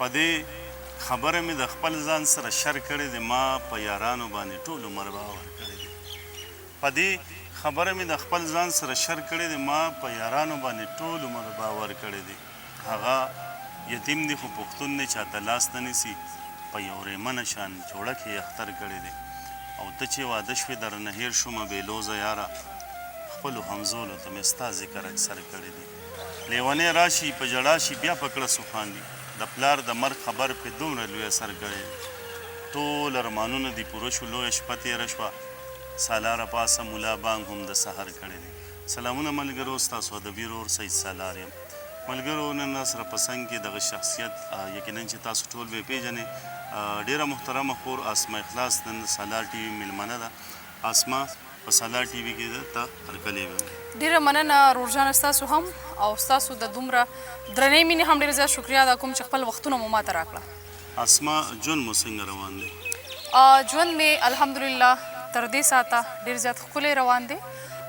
په دې خبره مې د خپل ځان سره شر کړی دی، ما په یارانو باندې ټول عمر باور کړی دی. په دې خبره مې د خپل ځان سره شر کړی دی، ما په یارانو باندې ټول عمر باور کړی دی. هغه یتیم دی خو پښتون دی، چاته لاس نه نیسي، په یو ریمنه شان جوړه کې اختر کړی دی. او ته چې واده شوې درنه هېر شومه بېلوزه یاره، خپلو همزولو ته مې ستا ذکر اکثر کړی دی. لیونی راشي په ژړا شي بیا په کړه سوخاندي، د پلار د مرګ خبر پې دومره لوی اثر کړی. ټول ارمانونه دي پوره شو، لویه شپه تېره شوه، سالاره پاسه ملا بانګ هم د سحر کړی دی. سلامونه ملګرو، ستاسو ادبي ورور سید سالار یم. ملګرو نن سره په څنګ کې دغه شخصیت یقینا چې تاسو ټول به یې پېژنئ، ډېره محترمه خور اسما اخلاص نن د سالار ټي وي میلمنه ده. اسما په سالار ټي وي کې ته هرکلی ویم. ډېره مننه رورجانه، ستاسو هم او ستاسو د دومره درنې مینې هم ډېره زیات شکریا ادا کوم چې خپل وختونه مو ماته راکړه. اسما ژوند مو څنګه روان دی؟ ژوند مې الحمدلله تر دې ساعته ډېر زیات ښکلی روان دی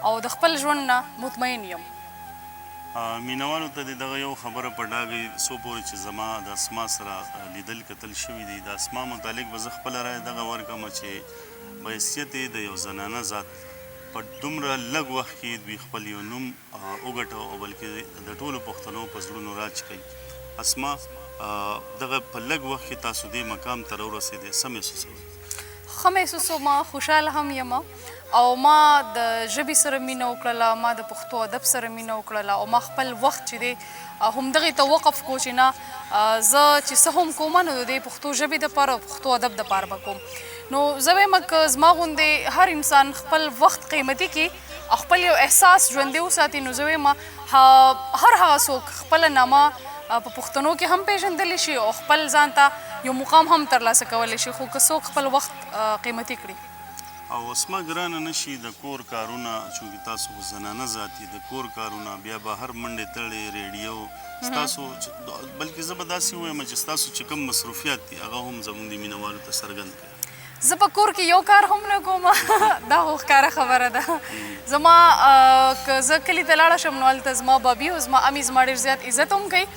او د خپل ژوند نه مطمئن یم. مینوالو ته د دغه یو خبره په ډاګه څو پورې چې زما د اسما سره لیدل کتل شوي دي، د اسما متعلق به زه خپله رایه دغه ورکړم چې بحیثیت یې د یو زنانه ذات په دومره لږ وخت کې دوی خپل یو نوم وګټو او بلکې د ټولو پښتنو په زړونو راج کوي. اسما دغه په لږ وخت کې تاسو دې مقام ته راورسېدې، څه محسوسوئ؟ ښه محسوسوم، خوشحاله هم یم او ما د ژبې سره مینه وکړله، ما د پښتو ادب سره مینه وکړله او ما خپل وخت چې دی همدغې ته وقف کو چې نه زه چې څه هم کوم نو د دې پښتو ژبې دپاره او پښتو ادب دپاره به کوم. نو زه وایم که زما غوندې هر انسان خپل وخت قیمتي کړي او خپل یو احساس ژوندی وساتي، نو زه وایم هر هغه څوک خپله نامه په پښتنو کې هم پیژندلی شي او خپل ځان ته یو مقام هم ترلاسه کولی شي، خو که څوک خپل وخت قیمتي کړي. او اسما ګرانه نشي د کور کارونه، چونکې تاسو خو زنانه ذات د کور کارونه، بیا بهر منډې تړې، ریډیو ستاسو، بلکې زه به داسې ووایم چې ستاسو چې کوم مصروفیات دي هغه هم زموږ د مینوالو ته څرګند کړئ. زه په کور کې یو کار هم نه کوم دا خو ښکاره خبره ده. زما که زه کلي ته لاړه شم نو هلته زما بابي او زما امي زما ډېر زیات عزت هم کوي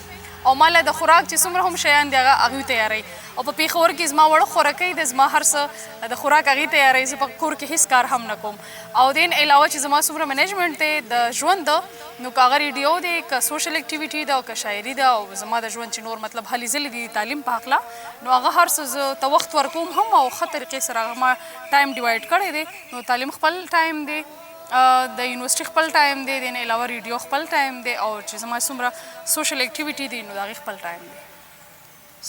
او ما له د خوراک چې څومره هم شیان دي هغه هغوی تیاروي. او په پېښور کې زما وړه خوراکۍ دی، زما هر څه د خوراک هغې تیاروي، زه په کور کې هېڅ کار هم نه کوم. او دې نه علاوه چې زما څومره منیجمنټ دی د ژوند ده، نو که هغه ریډیو دی، که سوشل اکټیویټي ده او که شاعري ده او زما د ژوند چې نور مطلب هلې ځلې دي تعلیم په هکله، نو هغه هر څه زه ته وخت ورکوم هم او ښه طریقې سره هغه ما ټایم ډیوایډ کړی دی. نو تعلیم خپل ټایم دی، د یونیورسټي خپل ټایم دی، د نه علاوه ریډیو خپل ټایم دی او چې زما څومره سوشل اکټیویټي دي نو د هغې خپل ټایم دی.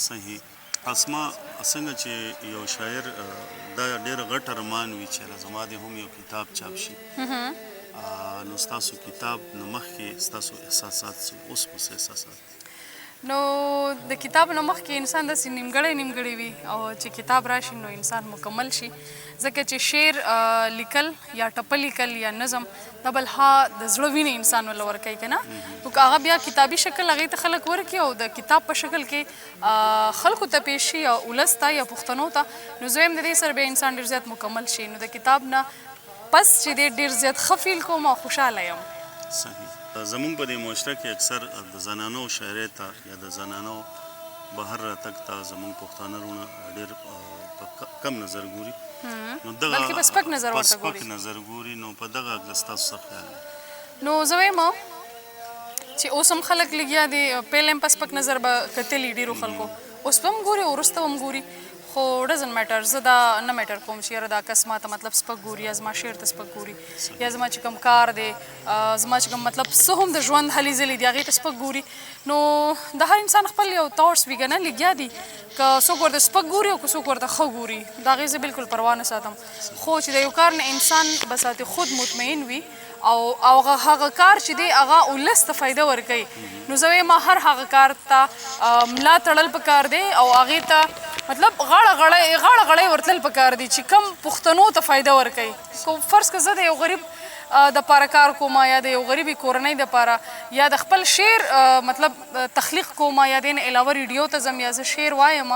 صحیح. اسما څنګه چې یو شاعر دا ډېر غټ ارمان وي چې زما دې هم یو کتاب چاپ شي، نو ستاسو کتاب نه مخکې ستاسو احساسات څه، اوس مو څه احساسات؟ نو د کتاب نه مخکې انسان داسې نیمګړی وي او چې کتاب راشي نو انسان مکمل شي، ځکه چې شعر لیکل یا ټپه لیکل یا نظم دا بلها د زړه وینې انسان ورله ورکوي که نه، نو که هغه بیا کتابي شکل هغې ته خلک ورکړي او د کتاب په شکل کې خلکو ته پیش شي یا ولس ته یا پښتنو ته، نو زه یم د دې سره بیا انسان ډېر زیات مکمل شي. نو د کتاب نه پس چې دی ډېر زیات ښه فیل کوم او خوشحاله یم. صحیح. زمونږ په دې معاشره کې اکثر د زنانو شاعرۍ ته یا د زنانو بهر راتګ ته زمونږ پښتانه وروڼه ډېر په کم نظر ګوري، نو دغه بلکې په سپک نظر ورته ګوري. په سپک نظر ګوري، نو په دغه هکله ستاسو څه خیال دی؟ نو زه وایم چې اوس هم خلک لګیا دي، پهله هم په سپک نظر به کتلي ډېرو خلکو، اوس به هم ګوري او وروسته به هم ګوري، خو ډزنټ میټر، زه دا نه میټر کوم چې یاره دا کس ما ته مطلب سپک ګوري یا زما شعر ته سپک ګوري یا زما چې کوم کار دی، زما چې کوم مطلب څه هم د ژوند هلې ځلې دي هغې ته سپک ګوري. نو د هر انسان خپل یو تاټس وي که نه، لګیا دي، که څوک ورته سپک ګوري او که څوک ورته ښه ګوري، د هغې زه بلکل پروا نه ساتم، خو چې د یو کار نه انسان بساتې خود مطمئن وي او هغه کار چې دی هغه ولس ته فایده ورکوي، نو زه وایم هر هغه کار ته ملا تړل پکار دی او هغې ته مطلب غاړه غړی ورتلل پکار دي چې کم پښتنو ته فایده ورکوي. کو فرض که زه د یو غریب د پاره کار کوم یا د یو غریبې کورنۍ دپاره یا د خپل شعر مطلب تخلیق کوم یا د نه علاوه ریډیو ته ځم یا زه شعر وایم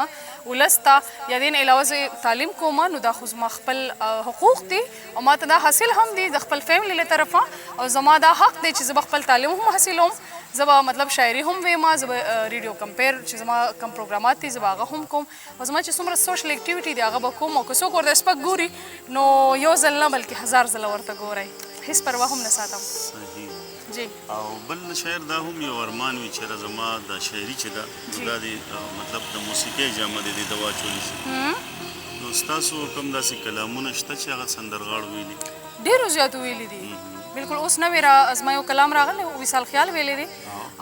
ولس ته یا د نه علاوه زه تعلیم کوم، نو دا خو زما خپل حقوق دي او ما ته دا حاصل هم دي د خپل فیملي له طرفه او زما دا حق دی چې زه به خپل تعلیم هم حاصلوم، زه به مطلب شاعري هم ویم زه به ریډیو کمپیر چې زما کم پروګرامات دي زه به هغه هم کوم او زما چې څومره سوشل اکټیویټي دي هغه به کوم او که څوک ورته سپک ګوري نو یو ځل نه بلکې 1000 ځله ورته ګورئ هېڅ پروا هم نه ساتم صحیح جی او بل شاعر دا هم یو ارمان وي چې زما د شاعري چې ده دا د مطلب د موسیقۍ جامه دې د واچولی شي نو ستاسو کوم داسې کلامونه شته چې هغه سندرغاړو ویلي ډېرو زیاتو ویلي دي بالکل اوس نوې را زما یو کلام راغلی وصال خیال ویلی دی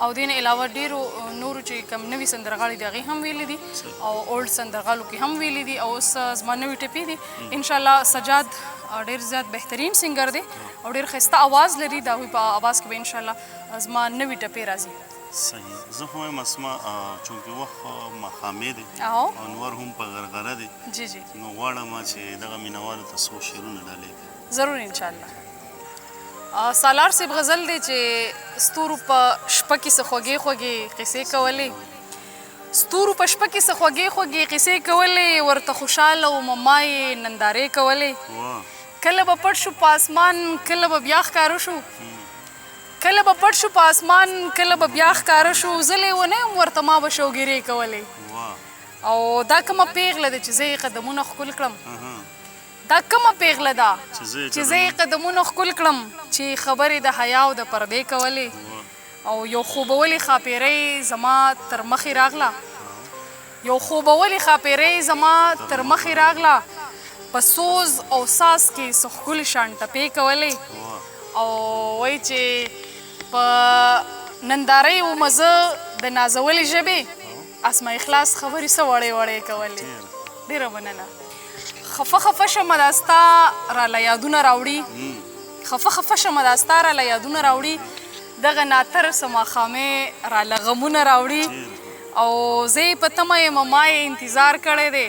او دې نه علاوه ډېرو نورو چې کوم نوي سندرغاړي دي هغې هم ویلي دي او اولډ سندرغاړو کې هم ویلي دي او اوس زما نوي ټپې دي انشاءالله سجاد ډېر زیات بهترین سنګر دی او ډېر ښایسته اواز لري د هغوی په اواز کې به انشاءالله زما نوي ټپې راځي صحیح زه خو وایم اسما چونکې وخت مخامې دی او انور هم په غرغره دی جی جی نو غواړم چې دغه مینوالو ته څو شعرونه ډالۍ کړي ضرور انشاءالله سالار صاحب غزل دی چې ستورو په شپه کې څه خوږې خوږې قصې کولې ستورو په شپه کې څه خوږې خوږې قصې کولې ورته خوشحاله و مما یې نندارې کولې کله به پټ شو په اسمان کله به بیا ښکاره شو کله به پټ شو په اسمان کله به بیا ښکاره شو زه لیونی یم ورته ما به شوګیرې کولې او دا کومه پیغله ده چې زه یې قدمونه ښکل کړم دا کومه پیغله ده چې زه یې قدمونه ښکل کړم چې خبرې د حیا او د پردې کولې او یو خوبولې ښاپیرۍ زما تر مخې راغله یو خوبولې ښاپیرۍ زما تر مخې راغله په سوز او ساز کې څه ښکلې شان ټپې کولې او وایي چې په نندارۍ ومه زه د نازولې ژبې اسما اخلاص خبرې څه وړې وړې کولې ډېره مننه خفه خفه شمه دا ستا راله یادونه راوړي خفه خفه شمه دا ستا راله یادونه راوړي دغه ناتر څه ماښامې راله غمونه راوړي او زه یې په تمه یم ما یې انتظار کړی دی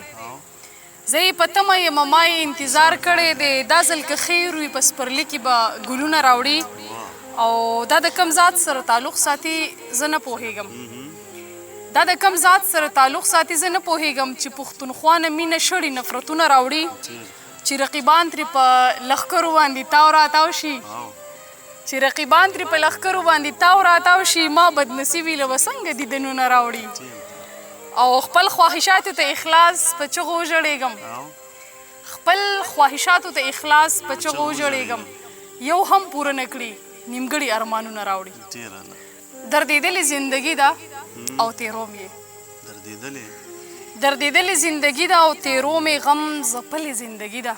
زه یې په تمه یم ما یې انتظار کړی دی دا ځل که خیر وي په سپرلي کې به ګلونه راوړي او دا د کم ذات سره تعلق ساتي زه نه پوهېږم دا د کم ذات سره تعلق ساتي زه نه پوهېږم چې پښتونخوا نه مینه شړي نفرتونه راوړي چې رقیبان ترې په لښکرو باندې تاو راتاو شي چې رقیبان ترې په لښکرو باندې تاو راتاو شي ما بدنصیبي له به څنګه دیدنونه راوړي او خپل خواهشاتو ته اخلاص په چغو وژړېږم خپل خواهشاتو ته اخلاص په چغو وژړېږم یو هم پوره نه کړي نیمګړي ارمانونه راوړي دردېدلې زندګي ده او تیرو مې دردېدلې زندګي ده او تیرو مې غم ځپلې زندګي ده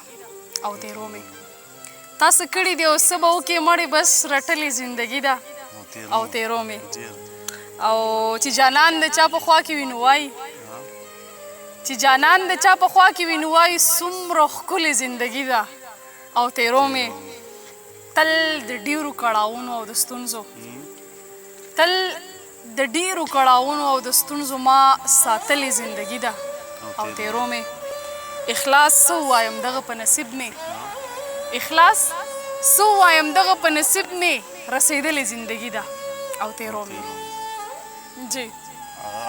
او تیرو مې تاسو کړي دي او څه به وکړې مړې بس رټلې زندګي ده او تیرو مې او چې جانان د چا په خوا کې وي نو وایي چې جانان د چا په خوا کې وي نو وایي څومره ښکلې زندګي ده او تیرو مې تل د ډیرو کړاوونو او د ستونزو تل د ډیرو کړاوونو او د ستونزو ما ساتلې زندګي ده او تیرو مې اخلاص څه ووایم دغه په نصیب مې اخلاص څه ووایم دغه په نصیب مې رسېدلې زندګي ده او تیرو مې جی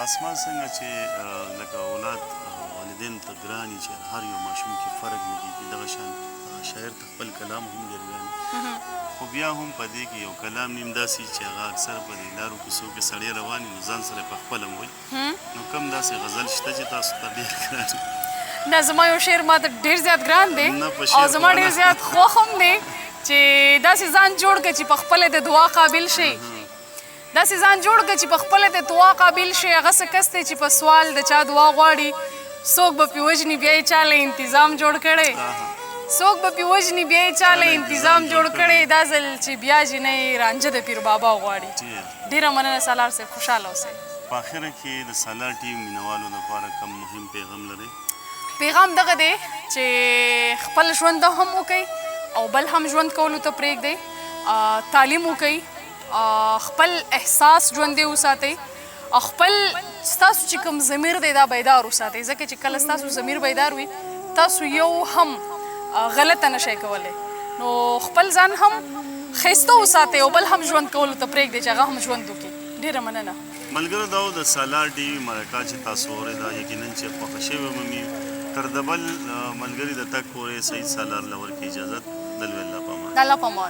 اسمان څنګه چې لکه اولاد والدین ته ګراني چې هر یو ماشوم کې فرق نه کېږي دغه شان شاعر ته خپل کلام هم ډېر ګران خو بیا هم په دې کې یو کلام نیم داسې چې هغه اکثر په دې لارو کوڅو کې سړی روان وي نو ځان سره په خپله هم وایي نو کوم داسې غزل شته چې تاسو ته ډېر ګران نه زما یو شعر ما ته ډېر زیات ګران دی او زما ډېر زیات خوښ هم دی چې داسې ځان جوړ کړه چې په خپله د دعا قابل شي داسې ځان جوړ کړه چې په خپله د دعا قابل شي هغه څه کس دی چې په سوال د چا دعا غواړي څوک به پې وژني بیا یې چا له انتظام جوړ کړی څوک به پې وژني بیا یې چا له انتظام جوړ کړی دا ځل چې بیا جنۍ رانجه د پیر بابا غواړي ډېره مننه سالار صاحب خوشحاله اوسئ په اخره کې د سالار ټیم مینوالو لپاره کوم مهم پیغام لرئ پیغام دغه دی چې خپل ژوند هم وکئ او بل هم ژوند کولو ته پرېږدئ تعلیم وکئ خپل احساس ژوندی وساتئ خپل ستاسو چې کوم ضمیر دی دا بیدار وساتئ ځکه چې کله ستاسو ضمیر بیدار وي تاسو یو هم غلطه نشئ کولی نو خپل ځان هم ښایسته وساتئ او بل هم ژوند کولو ته پرېږدئ چې هغه هم ژوند وکړي ډېره مننه ملګرو دا و د سالار ټي وي مرکه چې تاسو اورېده یقینا چې خوښه شوې به مې تر د بل ملګري د تګ پورې سعید سالار له ورکړي اجازت د الله په امان